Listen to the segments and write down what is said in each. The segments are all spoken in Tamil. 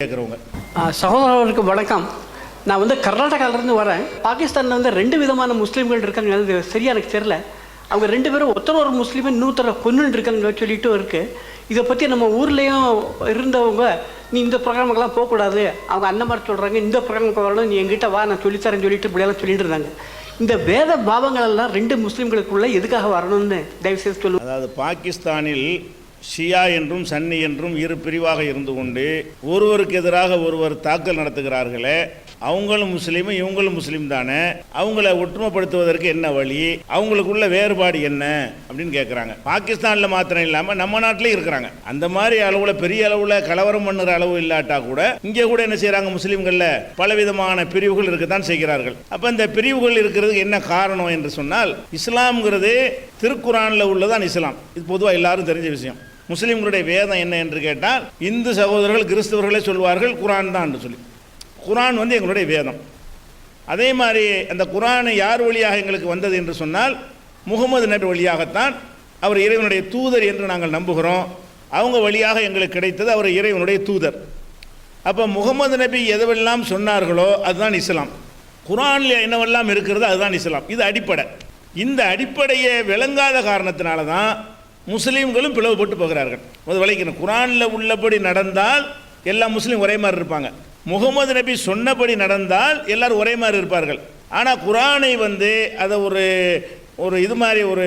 கேட்குறவங்க. சகோதரர்களுக்கு வணக்கம். நான் கர்நாடகாவிலேருந்து வரேன். பாகிஸ்தானில் 2 விதமான முஸ்லீம்கள் இருக்காங்க. அது சரியாக எனக்கு தெரில. அவங்க 2 பேரும் ஒருத்தர் ஒரு முஸ்லீமை இன்னொருத்தரை கொன்னுன்னு இருக்காங்க சொல்லிட்டு இருக்குது. இதை பற்றி நம்ம ஊர்லேயும் இருந்தவங்க நீ இந்த ப்ரோக்ராமுக்கெல்லாம் போகக்கூடாது, அவங்க அந்த மாதிரி சொல்கிறாங்க, இந்த ப்ரோக்ராமுக்கு வரணும், நீ எங்கிட்ட வா நான் சொல்லித்தரேன்னு சொல்லிட்டு இப்படியெல்லாம் சொல்லிட்டு இருந்தாங்க. இந்த வேத பாவங்களெல்லாம் 2 முஸ்லீம்களுக்குள்ளே எதுக்காக வரணும்னு தயவுசெய்து சொல்லுவோம். அதாவது பாகிஸ்தானில் ஷியா என்றும் சன்னி என்றும் 2 பிரிவாக இருந்து கொண்டு ஒருவருக்கு எதிராக ஒருவர் தாக்கல் நடத்துகிறார்களே, அவங்களும் முஸ்லீமும் இவங்களும் முஸ்லீம் தானே, அவங்கள ஒற்றுமைப்படுத்துவதற்கு என்ன வழி, அவங்களுக்குள்ள வேறுபாடு என்ன அப்படின்னு கேட்குறாங்க. பாகிஸ்தானில் மாத்திரம் இல்லாமல் நம்ம நாட்டிலே இருக்கிறாங்க. அந்த மாதிரி அளவில் பெரிய அளவில் கலவரம் பண்ணுற அளவு இல்லாட்டா கூட இங்கே கூட என்ன செய்கிறாங்க, முஸ்லீம்களில் பலவிதமான பிரிவுகள் இருக்கத்தான் செய்கிறார்கள். அப்போ இந்த பிரிவுகள் இருக்கிறதுக்கு என்ன காரணம் என்று சொன்னால், இஸ்லாம்ங்கிறது திருக்குரானில் உள்ளதான் இஸ்லாம். இது பொதுவாக எல்லாரும் தெரிஞ்ச விஷயம். முஸ்லீம்களுடைய வேதம் என்ன என்று கேட்டால், இந்து சகோதரர்கள் கிறிஸ்தவர்களே சொல்வார்கள் குரான் தான் என்று சொல்லி. குரான் எங்களுடைய வேதம். அதே மாதிரி அந்த குரானை யார் வழியாக எங்களுக்கு வந்தது என்று சொன்னால், முகமது நபி வழியாகத்தான். அவர் இறைவனுடைய தூதர் என்று நாங்கள் நம்புகிறோம். அவங்க வழியாக எங்களுக்கு கிடைத்தது அவர் இறைவனுடைய தூதர். அப்போ முகமது நபி எதுவெல்லாம் சொன்னார்களோ அதுதான் இஸ்லாம். குரானில் என்னவெல்லாம் இருக்கிறதோ அதுதான் இஸ்லாம். இது அடிப்படை. இந்த அடிப்படையை விளங்காத காரணத்தினால தான் முஸ்லீம்களும் பிளவுபட்டு போகிறார்கள். விளைக்கணும், குரானில் உள்ளபடி நடந்தால் எல்லா முஸ்லீம் ஒரே மாதிரி இருப்பாங்க. முகமது நபி சொன்னபடி நடந்தால் எல்லாரும் ஒரே மாதிரி இருப்பார்கள். ஆனால் குரானை அதை ஒரு இது மாதிரி ஒரு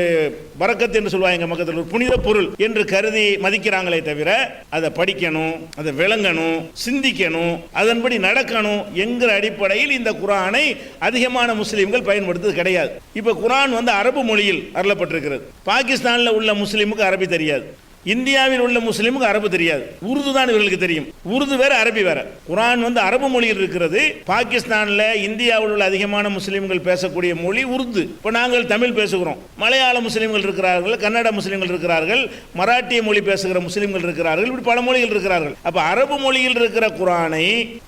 பரக்கத்து என்று சொல்லுவாங்க எங்கள் மக்கத்தில், ஒரு புனித பொருள் என்று கருதி மதிக்கிறாங்களே தவிர அதை படிக்கணும், அதை விளங்கணும், சிந்திக்கணும், அதன்படி நடக்கணும் என்கிற அடிப்படையில் இந்த குரானை அதிகமான முஸ்லீம்கள் பயன்படுத்துவது கிடையாது. இப்போ குரான் அரபு மொழியில் அருளப்பட்டிருக்கிறது. பாகிஸ்தானில் உள்ள முஸ்லீமுக்கு அரபி தெரியாது, இந்தியாவில் உள்ள முஸ்லீமுக்கு அரபு தெரியாது, உருது தான் இவர்களுக்கு தெரியும். உருது வேற அரபி வேற. குரான் அரபு மொழியில் இருக்கிறது. பாகிஸ்தானில் இந்தியாவில் உள்ள அதிகமான முஸ்லீம்கள் பேசக்கூடிய மொழி உருது. இப்போ நாங்கள் தமிழ் பேசுகிறோம், மலையாள முஸ்லீம்கள் இருக்கிறார்கள், கன்னட முஸ்லீம்கள் இருக்கிறார்கள், மராட்டிய மொழி பேசுகிற முஸ்லீம்கள் இருக்கிறார்கள், இப்படி பல மொழிகள் இருக்கிறார்கள். அப்போ அரபு மொழியில் இருக்கிற குரானை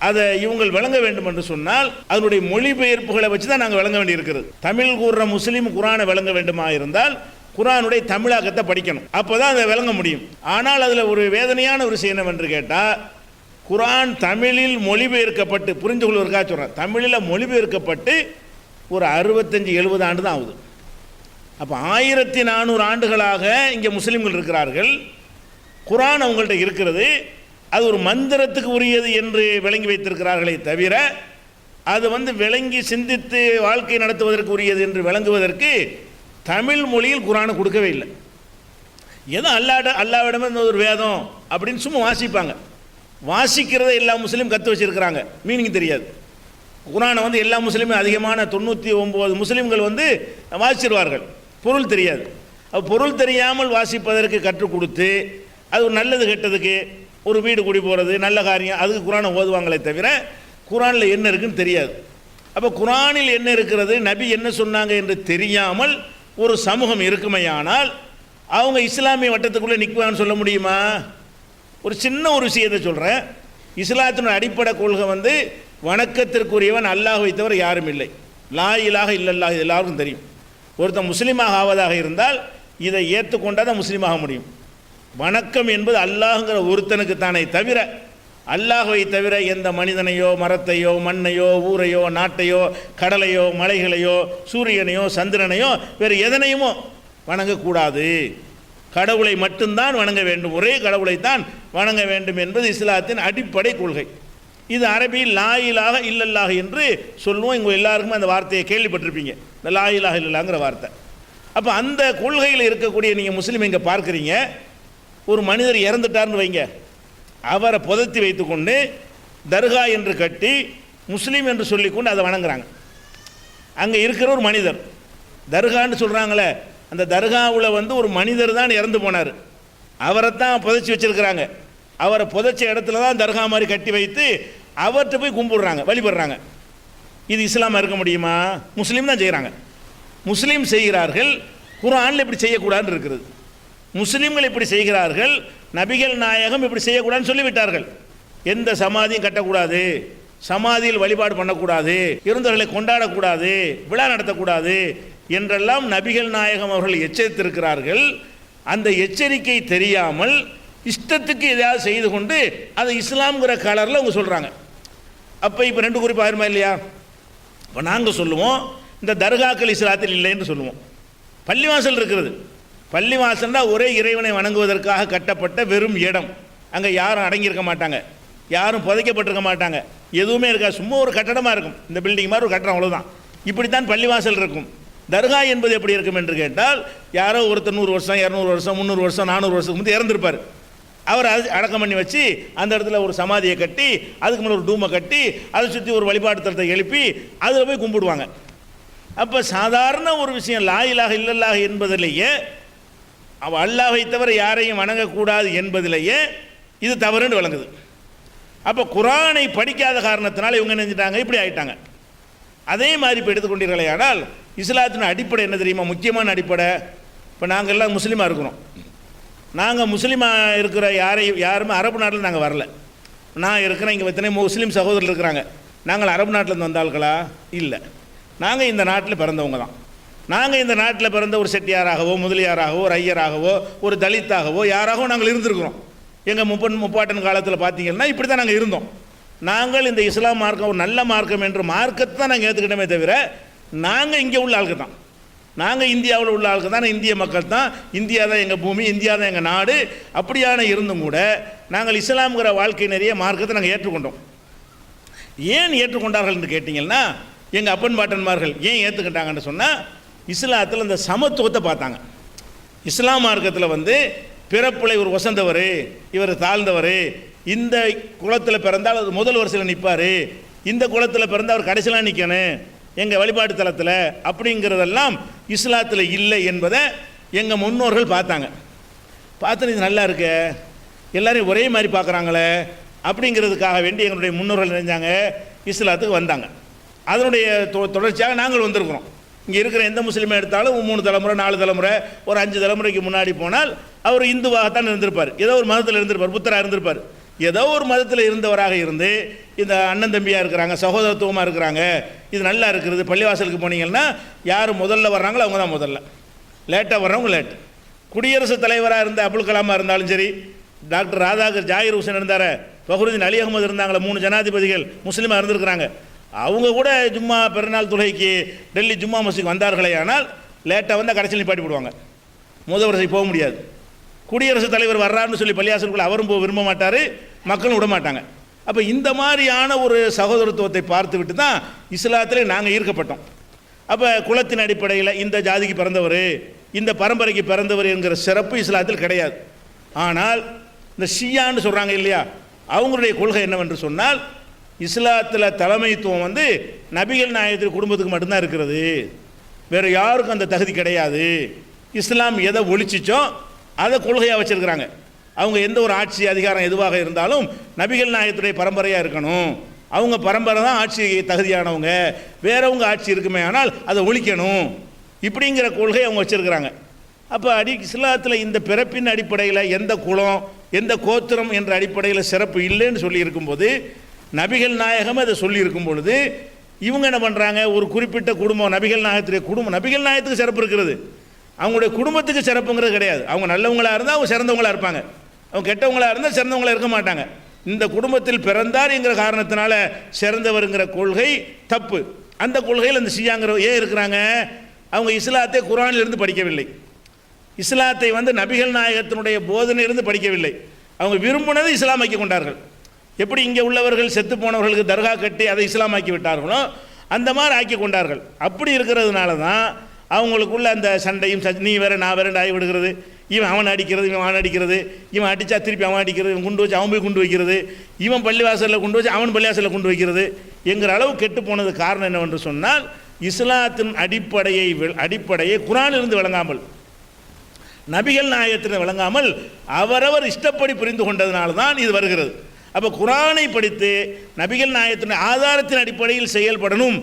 அதை இவங்க விளங்க வேண்டும் என்று சொன்னால் அதனுடைய மொழிபெயர்ப்புகளை வச்சு தான் நாங்கள் விளங்க வேண்டி இருக்கிறது. தமிழ் கூறுற முஸ்லீம் குரானை விளங்க வேண்டுமா இருந்தால் குரானுடைய தமிழாக்கத்தை படிக்கணும், அப்போதான் அதை விளங்க முடியும். ஆனால் அதில் ஒரு வேதனையான ஒரு விஷயம் என்னவென்று கேட்டால், குரான் தமிழில் மொழிபெயர்க்கப்பட்டு, புரிந்து கொள்வதற்காக சொல்கிறேன், தமிழில் மொழிபெயர்க்கப்பட்டு ஒரு 65-70 ஆண்டு தான் ஆகுது. அப்போ 1400 ஆண்டுகளாக இங்கே முஸ்லீம்கள் இருக்கிறார்கள். குரான் அவங்கள்ட்ட இருக்கிறது. அது ஒரு மந்திரத்துக்கு உரியது என்று விளங்கி வைத்திருக்கிறார்களே தவிர அது விளங்கி சிந்தித்து வாழ்க்கை நடத்துவதற்கு உரியது என்று விளங்குவதற்கு தமிழ் மொழியில் குரானை கொடுக்கவே இல்லை. ஏதோ அல்லாவிடமே ஒரு வேதம் அப்படின்னு சும்மா வாசிப்பாங்க. வாசிக்கிறத எல்லா முஸ்லீம் கற்று வச்சிருக்கிறாங்க, மீனிங் தெரியாது. குரானை எல்லா முஸ்லீமும் அதிகமான 99 முஸ்லீம்கள் வாசிச்சிருவார்கள், பொருள் தெரியாது. பொருள் தெரியாமல் வாசிப்பதற்கு கற்றுக் கொடுத்து அது ஒரு நல்லது கெட்டதுக்கு, ஒரு வீடு குடி போகிறது நல்ல காரியம், அதுக்கு குரானை ஓதுவாங்களே தவிர குரானில் என்ன இருக்குன்னு தெரியாது. அப்போ குரானில் என்ன இருக்கிறது, நபி என்ன சொன்னாங்க என்று தெரியாமல் ஒரு சமூகம் இருக்குமையானால் அவங்க இஸ்லாமிய வட்டத்துக்குள்ளே நிற்குவான்னு சொல்ல முடியுமா? ஒரு சின்ன ஒரு விஷயத்தை சொல்கிறேன். இஸ்லாத்தினுடைய அடிப்படை கொள்கை வணக்கத்திற்குரியவன் அல்லாஹ்வை தவிர யாரும் இல்லை, லா இலாஹ இல்லல்லாஹ், எல்லாருக்கும் தெரியும். ஒருத்தன் முஸ்லீமாக ஆவதாக இருந்தால் இதை ஏற்றுக்கொண்டால் தான் முஸ்லீமாக முடியும். வணக்கம் என்பது அல்லாஹ்ங்கிற ஒருத்தனுக்கு தானே தவிர அல்லாஹ்வை தவிர எந்த மனிதனையோ மரத்தையோ மண்ணையோ ஊரையோ நாட்டையோ கடலையோ மலைகளையோ சூரியனையோ சந்திரனையோ வேறு எதனையுமோ வணங்கக்கூடாது. கடவுளை மட்டும்தான் வணங்க வேண்டும், ஒரே கடவுளைத்தான் வணங்க வேண்டும் என்பது இஸ்லாத்தின் அடிப்படை கொள்கை. இது அரபியில் லா இலாஹ இல்லல்லாஹ் என்று சொல்லுவோம். இங்கே எல்லாருக்குமே அந்த வார்த்தையை கேள்விப்பட்டிருப்பீங்க, இந்த லா இலாஹ இல்லல்லாங்கிற வார்த்தை. அப்போ அந்த கொள்கையில் இருக்கக்கூடிய நீங்கள் முஸ்லீம் இங்கே பார்க்குறீங்க, ஒரு மனிதர் இறந்துட்டார்னு வைங்க, அவரை புதைத்தி வைத்துக்கொண்டு தர்கா என்று கட்டி முஸ்லீம் என்று சொல்லிக்கொண்டு அதை வணங்குறாங்க. அங்கே இருக்கிற ஒரு மனிதர் தர்கான்னு சொல்கிறாங்களே, அந்த தர்காவில் ஒரு மனிதர் தான் இறந்து போனார், அவரைத்தான் புதைச்சி வச்சுருக்கிறாங்க. அவரை புதைச்ச இடத்துல தான் தர்கா மாதிரி கட்டி வைத்து அவர்கிட்ட போய் கும்பிடுறாங்க, வழிபடுறாங்க. இது இஸ்லாமாக இருக்க முடியுமா? முஸ்லீம் தான் செய்கிறாங்க. முஸ்லீம் செய்கிறார்கள், குர்ஆனில் இப்படி செய்யக்கூடாதுன்னு இருக்கிறது. முஸ்லீம்கள் இப்படி செய்கிறார்கள், நபிகள் நாயகம் இப்படி செய்யக்கூடாதுன்னு சொல்லிவிட்டார்கள். எந்த சமாதியும் கட்டக்கூடாது, சமாதியில் வழிபாடு பண்ணக்கூடாது, இறந்தவர்களை கொண்டாடக்கூடாது, விழா நடத்தக்கூடாது என்றெல்லாம் நபிகள் நாயகம் அவர்கள் எச்சரித்திருக்கிறார்கள். அந்த எச்சரிக்கை தெரியாமல் இஷ்டத்துக்கு எதையாவது செய்து கொண்டு அதை இஸ்லாம்ங்கிற கலரில் அவங்க சொல்கிறாங்க. அப்போ இப்போ ரெண்டு குறிப்பு ஆயிருமா இல்லையா? இப்போ நாங்கள் சொல்லுவோம் இந்த தர்காக்கள் இஸ்லாத்தில் இல்லைன்னு சொல்லுவோம். பள்ளிவாசல் இருக்கிறது. பள்ளிவாசல்னா ஒரே இறைவனை வணங்குவதற்காக கட்டப்பட்ட வெறும் இடம். அங்கே யாரும் அடங்கியிருக்க மாட்டாங்க, யாரும் புதைக்கப்பட்டிருக்க மாட்டாங்க, எதுவுமே இருக்காது. சும்மா ஒரு கட்டடமாக இருக்கும், இந்த பில்டிங் மாதிரி ஒரு கட்டடம், அவ்வளோதான். இப்படித்தான் பள்ளிவாசல் இருக்கும். தர்கா என்பது எப்படி இருக்கும் என்று கேட்டால், யாரோ ஒருத்தர் 100 வருஷம் 200 வருஷம் 300 வருஷம் 400 வருஷத்துக்கு முந்தைய இறந்துருப்பார். அவர் அடக்கம் பண்ணி வச்சு அந்த இடத்துல ஒரு சமாதியை கட்டி அதுக்கு மேலே ஒரு டூமை கட்டி அதை சுற்றி ஒரு வழிபாட்டு தலத்தை எழுப்பி அதில் போய் கும்பிடுவாங்க. அப்போ சாதாரண ஒரு விஷயம் லா இலாஹ இல்லல்லாஹ் என்பதிலேயே, அல்லாஹ்வை தவிர யாரையும் வணங்கக்கூடாது என்பதிலேயே இது தவறுன்னு விளங்குது. அப்போ குர்ஆனை படிக்காத காரணத்தினால இவங்க நினைஞ்சிட்டாங்க, இப்படி ஆகிட்டாங்க. அதே மாதிரி இப்போ எடுத்துக்கொண்டீர்களே, ஆனால் இஸ்லாத்தின் அடிப்படை என்ன தெரியுமா? முக்கியமான அடிப்படை. இப்போ நாங்கள் எல்லாம் முஸ்லீமாக இருக்கிறோம். நாங்கள் முஸ்லீமாக இருக்கிற யாருமே அரபு நாட்டில் நாங்கள் வரல. நான் இருக்கிறேன், இங்கே எத்தனை முஸ்லீம் சகோதரர்கள் இருக்கிறாங்க. நாங்கள் அரபு நாட்டிலேருந்து வந்தாள்களா? இல்லை, நாங்கள் இந்த நாட்டில் பிறந்தவங்க தான். நாங்கள் இந்த நாட்டில் பிறந்த ஒரு செட்டியாராகவோ முதலியாராகவோ ஒரு ஐயராகவோ ஒரு தலித்தாகவோ யாராகவோ நாங்கள் இருந்திருக்கிறோம். எங்கள் முப்பாட்டன் காலத்தில் பார்த்தீங்கன்னா இப்படி தான் நாங்கள் இருந்தோம். நாங்கள் இந்த இஸ்லாம் மார்க்கம் ஒரு நல்ல மார்க்கம் என்று மார்க்கத்தை தான் நாங்கள் ஏற்றுக்கிட்டோமே தவிர, நாங்கள் இங்கே உள்ள ஆளுக்கு தான், நாங்கள் இந்தியாவில் உள்ள ஆளுக்கு தான், இந்திய மக்கள் தான், இந்தியா தான் எங்கள் பூமி, இந்தியா தான் எங்கள் நாடு. அப்படியான இருந்தும் கூட நாங்கள் இஸ்லாம்ங்கிற வாழ்க்கை நிறைய மார்க்கத்தை நாங்கள் ஏற்றுக்கொண்டோம். ஏன் ஏற்றுக்கொண்டார்கள் என்று கேட்டிங்கன்னா, எங்கள் அப்பன் பாட்டன்மார்கள் ஏன் ஏற்றுக்கிட்டாங்கன்னு சொன்னால், இஸ்லாத்தில் இந்த சமத்துவத்தை பார்த்தாங்க. இஸ்லாம் மார்க்கத்தில் பிறப்பில் இவர் வசந்தவர், இவர் தாழ்ந்தவர், இந்த குலத்தில் பிறந்தால் அது முதல் வரிசையில் நிற்பார், இந்த குலத்தில் பிறந்தால் அவர் கடைசியில் நிற்கணும் எங்கள் வழிபாட்டு தலத்தில், அப்படிங்கிறதெல்லாம் இஸ்லாத்தில் இல்லை என்பதை எங்கள் முன்னோர்கள் பார்த்தாங்க. பார்த்து இது நல்லா இருக்கு, எல்லாரையும் ஒரே மாதிரி பார்க்குறாங்களே அப்படிங்கிறதுக்காக வேண்டி எங்களுடைய முன்னோர்கள் நினைஞ்சாங்க, இஸ்லாத்துக்கு வந்தாங்க. அதனுடைய தொடர்ச்சியாக நாங்கள் வந்திருக்கிறோம். இங்கே இருக்கிற எந்த முஸ்லீமை எடுத்தாலும் 3 தலைமுறை 4 தலைமுறை ஒரு 5 தலைமுறைக்கு முன்னாடி போனால் அவர் இந்துவாகத்தான் இருந்திருப்பார், ஏதோ ஒரு மதத்தில் இருந்திருப்பார், புத்தராக இருந்திருப்பார். ஏதோ ஒரு மதத்தில் இருந்தவராக இருந்து இந்த அண்ணன் தம்பியாக இருக்கிறாங்க, சகோதரத்துவமாக இருக்கிறாங்க, இது நல்லா இருக்கிறது. பள்ளிவாசலுக்கு போனீங்கன்னா யார் முதல்ல வர்றாங்களோ அவங்க தான் முதல்ல, லேட்டாக வர்றவங்க லேட்டு. குடியரசுத் தலைவராக இருந்த அப்துல் கலாமாக இருந்தாலும் சரி, டாக்டர் ராதாகர் ஜாகிர் ஹுசேன் இருந்தார், ஃபஹ்ருதீன் அலி அகமது இருந்தாங்களே, 3 ஜனாதிபதிகள் முஸ்லீமாக இருந்திருக்கிறாங்க. அவங்க கூட ஜும்மா பெருநாள் தொழுகைக்கு டெல்லி ஜும்மா மஸ்ஜித் வந்தார்களே, ஆனால் லேட்டாக வந்தால் கடைசியில் நிப்பாட்டி போடுவாங்க, முதல் வரிசை போக முடியாது. குடியரசுத் தலைவர் வர்றாருன்னு சொல்லி பள்ளியாசலுக்குள்ள அவரும் போக விரும்ப மாட்டார், மக்களும் விட மாட்டாங்க. அப்போ இந்த மாதிரியான ஒரு சகோதரத்துவத்தை பார்த்து விட்டு தான் இஸ்லாத்திலே நாங்கள் ஈர்க்கப்பட்டோம். அப்போ குலத்தின் அடிப்படையில் இந்த ஜாதிக்கு பிறந்தவர், இந்த பரம்பரைக்கு பிறந்தவர் என்கிற சிறப்பு இஸ்லாத்தில் கிடையாது. ஆனால் இந்த ஷியான்னு சொல்கிறாங்க இல்லையா, அவங்களுடைய கொள்கை என்னவென்று சொன்னால், இஸ்லாத்தில் தலைமைத்துவம் நபிகள் நாயகத்தின் குடும்பத்துக்கு மட்டும்தான் இருக்கிறது, வேறு யாருக்கும் அந்த தகுதி கிடையாது. இஸ்லாம் எதை ஒழிச்சிச்சோ அதை கொள்கையாக வச்சுருக்கிறாங்க. அவங்க எந்த ஒரு ஆட்சி அதிகாரம் எதுவாக இருந்தாலும் நபிகள் நாயகத்துடைய பரம்பரையாக இருக்கணும், அவங்க பரம்பரை தான் ஆட்சி தகுதியானவங்க, வேறவங்க ஆட்சி இருக்குமே ஆனால் அதை ஒழிக்கணும், இப்படிங்கிற கொள்கை அவங்க வச்சுருக்கிறாங்க. அப்போ இஸ்லாத்தில் இந்த பிறப்பின் அடிப்படையில் எந்த குலம் எந்த கோத்திரம் என்ற அடிப்படையில் சிறப்பு இல்லைன்னு சொல்லி இருக்கும்போது, நபிகள் நாயகம் அதை சொல்லி இருக்கும் பொழுது இவங்க என்ன பண்ணுறாங்க, ஒரு குறிப்பிட்ட குடும்பம் நபிகள் நாயகத்துடைய குடும்பம், நபிகள் நாயகத்துக்கு சிறப்பு இருக்கிறது, அவங்களுடைய குடும்பத்துக்கு சிறப்புங்கிறது கிடையாது. அவங்க நல்லவங்களாக இருந்தால் அவங்க சிறந்தவங்களாக இருப்பாங்க, அவங்க கெட்டவங்களாக இருந்தால் சிறந்தவங்களாக இருக்க மாட்டாங்க. இந்த குடும்பத்தில் பிறந்தார் என்கிற காரணத்தினால சிறந்தவருங்கிற கொள்கை தப்பு. அந்த கொள்கையில் அந்த ஷியாங்கிற ஏன் இருக்கிறாங்க, அவங்க இஸ்லாத்தை குர்ஆனிலிருந்து படிக்கவில்லை, இஸ்லாத்தை நபிகள் நாயகத்தினுடைய போதனையிலிருந்து படிக்கவில்லை, அவங்க விரும்பினது இஸ்லாமாக்கி கொண்டார்கள். எப்படி இங்கே உள்ளவர்கள் செத்து போனவர்களுக்கு தர்கா கட்டி அதை இஸ்லாமாக்கி விட்டார்களோ அந்த மாதிரி ஆக்கி கொண்டார்கள். அப்படி இருக்கிறதுனால தான் அவங்களுக்குள்ள அந்த சண்டையும் நீ வேற நான் வேற ஆகி விடுகிறது, இவன் அவன் அடிக்கிறது, இவன் அவன் அடிக்கிறது, இவன் அடித்தா திருப்பி அவன் அடிக்கிறது, இவன் குண்டு வச்சு அவன் போய் குண்டு வைக்கிறது, இவன் பள்ளிவாசலில் குண்டு வச்சு அவன் பள்ளிவாசலில் குண்டு வைக்கிறது என்கிற அளவு கெட்டு போனது காரணம் என்னவென்று சொன்னால், இஸ்லாத்தின் அடிப்படையை குர்ஆனிலிருந்து விளங்காமல், நபிகள் நாயகத்தின் விளங்காமல் அவரவர் இஷ்டப்படி புரிந்து கொண்டதுனால தான் இது வருகிறது. அப்போ குர்ஆனை படித்து நபிகள் நாயகத்தின் ஆதாரத்தின் அடிப்படையில் செயல்படணும்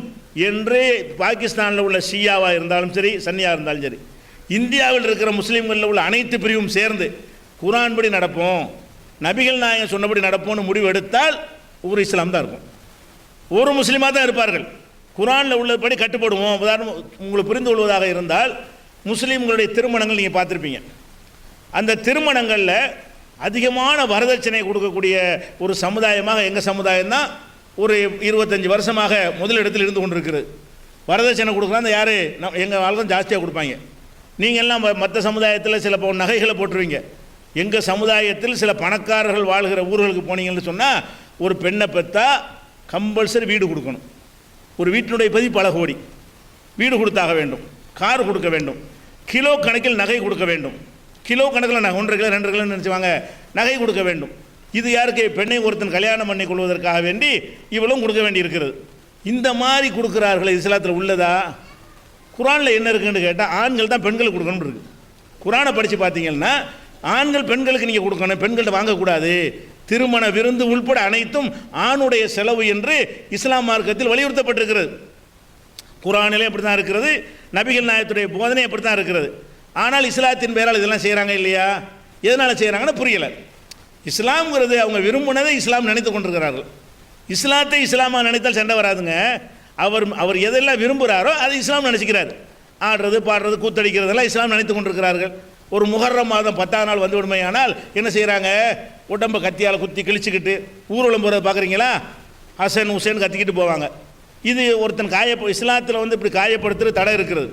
என்று பாகிஸ்தானில் உள்ள ஷியாவாக இருந்தாலும் சரி, சன்னியாக இருந்தாலும் சரி, இந்தியாவில் இருக்கிற முஸ்லீம்களில் உள்ள அனைத்து பிரிவும் சேர்ந்து குர்ஆன் படி நடப்போம், நபிகள் நாயகம் சொன்னபடி நடப்போம்னு முடிவு எடுத்தால் ஒரு இஸ்லாம் தான் இருக்கும், ஒரு முஸ்லீமாக தான் இருப்பார்கள். குர்ஆனில் உள்ளபடி கட்டுப்படுவோம். உதாரணம் உங்களுக்கு புரிந்து கொள்வதாக இருந்தால், முஸ்லீம்களுடைய திருமணங்கள் நீங்கள் பார்த்துருப்பீங்க. அந்த திருமணங்களில் அதிகமான வரதட்சணை கொடுக்கக்கூடிய ஒரு சமுதாயமாக எங்கள் சமுதாயம் தான் ஒரு 25 வருஷமாக முதலிடத்தில் இருந்து கொண்டிருக்கிறது. வரதட்சணை கொடுக்குறாங்க யார்? எங்கள் ஆள் தான் ஜாஸ்தியாக கொடுப்பாங்க. நீங்கள் எல்லாம் மற்ற சமுதாயத்தில் சில நகைகளை போட்டுருவீங்க. எங்கள் சமுதாயத்தில் சில பணக்காரர்கள் வாழ்கிற ஊர்களுக்கு போனீங்கன்னு சொன்னால் ஒரு பெண்ணை பெற்றா கம்பல்சரி வீடு கொடுக்கணும். ஒரு வீட்டினுடைய பதி பல கோடி. வீடு கொடுத்தாக வேண்டும், கார் கொடுக்க வேண்டும், கிலோ கணக்கில் நகை கொடுக்க வேண்டும். கிலோ கணக்கில் 1.5 கிலோ 2 கிலோ நினச்சிவாங்க நகை கொடுக்க வேண்டும். இது யாருக்கு? பெண்ணை ஒருத்தன் கல்யாணம் பண்ணி கொள்வதற்காக வேண்டி இவ்வளவும் கொடுக்க வேண்டி இருக்கிறது. இந்த மாதிரி கொடுக்குறார்கள். இஸ்லாத்தில் உள்ளதா? குரானில் என்ன இருக்குன்னு கேட்டால் ஆண்கள் தான் பெண்களுக்கு கொடுக்கணும்னு இருக்குது. குரானை படித்து பார்த்தீங்கன்னா ஆண்கள் பெண்களுக்கு நீங்கள் கொடுக்கணும், பெண்கள்கிட்ட வாங்கக்கூடாது. திருமண விருந்து உள்பட அனைத்தும் ஆணுடைய செலவு என்று இஸ்லாம் மார்க்கத்தில் வலியுறுத்தப்பட்டிருக்கிறது. குரானிலே அப்படி தான் இருக்கிறது, நபிகள் நாயகத்துடைய போதனை அப்படி தான் இருக்கிறது. ஆனால் இஸ்லாத்தின் பேரால் இதெல்லாம் செய்கிறாங்க இல்லையா? எதனால் செய்கிறாங்கன்னு புரியலை. இஸ்லாம்ங்கிறது அவங்க விரும்பினதை இஸ்லாம் நினைத்து கொண்டிருக்கிறார்கள். இஸ்லாத்தை இஸ்லாமாக நினைத்தால் சண்டை வராதுங்க. அவர் எதெல்லாம் விரும்புகிறாரோ அதை இஸ்லாம் நினச்சிக்கிறார். ஆடுறது பாடுறது கூத்தடிக்கிறதெல்லாம் இஸ்லாம் நினைத்து கொண்டிருக்கிறார்கள். ஒரு முஹர்ரம் மாதம் 10ஆம் நாள் வந்து விடுமையானால் என்ன செய்கிறாங்க? உடம்பை கத்தியால் குத்தி கிழிச்சிக்கிட்டு ஊர்வலம் போகிறத பார்க்குறீங்களா? ஹசன் ஹுசேன் கத்திக்கிட்டு போவாங்க. இது ஒருத்தன் இஸ்லாத்தில் வந்து இப்படி காயப்படுத்துகிற தடை இருக்கிறது.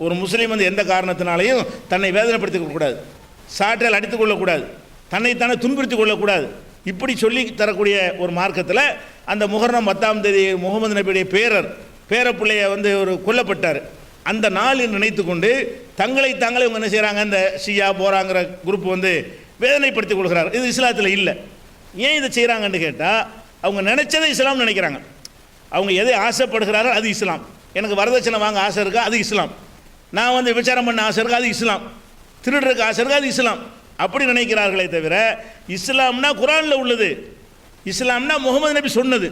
ஒரு முஸ்லீம் வந்து எந்த காரணத்தினாலையும் தன்னை வேதனைப்படுத்திக் கொள்ளக்கூடாது, சாற்றால் அடித்துக் கொள்ளக்கூடாது, தன்னைத்தானே துன்புறுத்திக் கொள்ளக்கூடாது. இப்படி சொல்லி தரக்கூடிய ஒரு மார்க்கத்தில் அந்த முஹர்ரம் 10ஆம் தேதி முகமது நபியுடைய பேரப்பிள்ளைய வந்து ஒரு கொல்லப்பட்டார். அந்த நாளில் நினைத்து கொண்டு தங்களை தாங்களே இவங்க என்ன செய்கிறாங்க? இந்த ஷியா போராங்கிற குரூப் வந்து வேதனைப்படுத்திக் கொள்கிறார். இது இஸ்லாத்தில் இல்லை. ஏன் இதை செய்கிறாங்கன்னு கேட்டால் அவங்க நினைச்சதை இஸ்லாம் நினைக்கிறாங்க. அவங்க எதை ஆசைப்படுகிறாரோ அது இஸ்லாம். எனக்கு வரதட்சணை வாங்க ஆசை இருக்கா? அது இஸ்லாம். நான் வந்து விபச்சாரம் பண்ண ஆசை இருக்கா? அது இஸ்லாம். திருடுறதுக்கு ஆசை இருக்கா? அது இஸ்லாம். அப்படி நினைக்கிறார்களே தவிர இஸ்லாம்னா குரானில் உள்ளது, இஸ்லாம்னா முகமது நபி சொன்னது.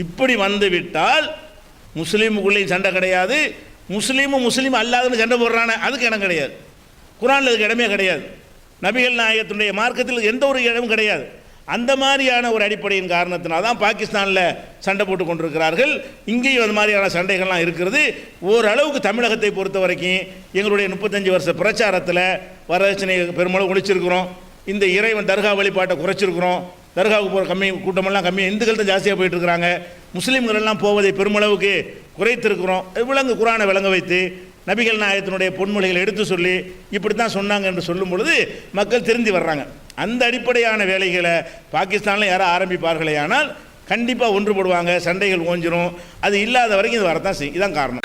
இப்படி வந்து விட்டால் முஸ்லீமுக்குள்ளேயும் சண்டை கிடையாது, முஸ்லீம் அல்லாதுன்னு சண்டை போடுறானே அதுக்கு இடம் கிடையாது. குரானில் அதுக்கு இடமே கிடையாது. நபிகள் நாயகத்துடைய மார்க்கத்தில் எந்த ஒரு இடமும் கிடையாது. அந்த மாதிரியான ஒரு அடிப்படையின் காரணத்தினால தான் பாகிஸ்தானில் சண்டை போட்டு கொண்டிருக்கிறார்கள். இங்கேயும் அது மாதிரியான சண்டைகள்லாம் இருக்கிறது. ஓரளவுக்கு தமிழகத்தை பொறுத்த வரைக்கும் எங்களுடைய 35 வருஷ பிரச்சாரத்தில் வரதட்சணையை பெருமளவு ஒழிச்சிருக்கிறோம். இந்த இறைவன் தர்கா வழிபாட்டை குறைச்சிருக்கிறோம். தர்காவுக்கு போகிற கூட்டமெல்லாம் கம்மியாக இந்துக்கள் தான் ஜாஸ்தியாக போயிட்டு இருக்கிறாங்க. முஸ்லீம்கள் எல்லாம் போவதை பெருமளவுக்கு குறைத்திருக்கிறோம். குரானை விளங்க வைத்து நபிகள் நாயகத்தினுடைய பொன்மொழிகளை எடுத்து சொல்லி இப்படி தான் சொன்னாங்க என்று சொல்லும் பொழுது மக்கள் திருந்தி வர்றாங்க. அந்த அடிப்படையான வேலைகளை பாகிஸ்தானில் யாரும் ஆரம்பிப்பார்களே ஆனால் கண்டிப்பாக ஒன்றுபடுவாங்க, சண்டைகள் ஓஞ்சிரும். அது இல்லாத வரைக்கும் இது வரத்தான் செய்யும். இதுதான் காரணம்.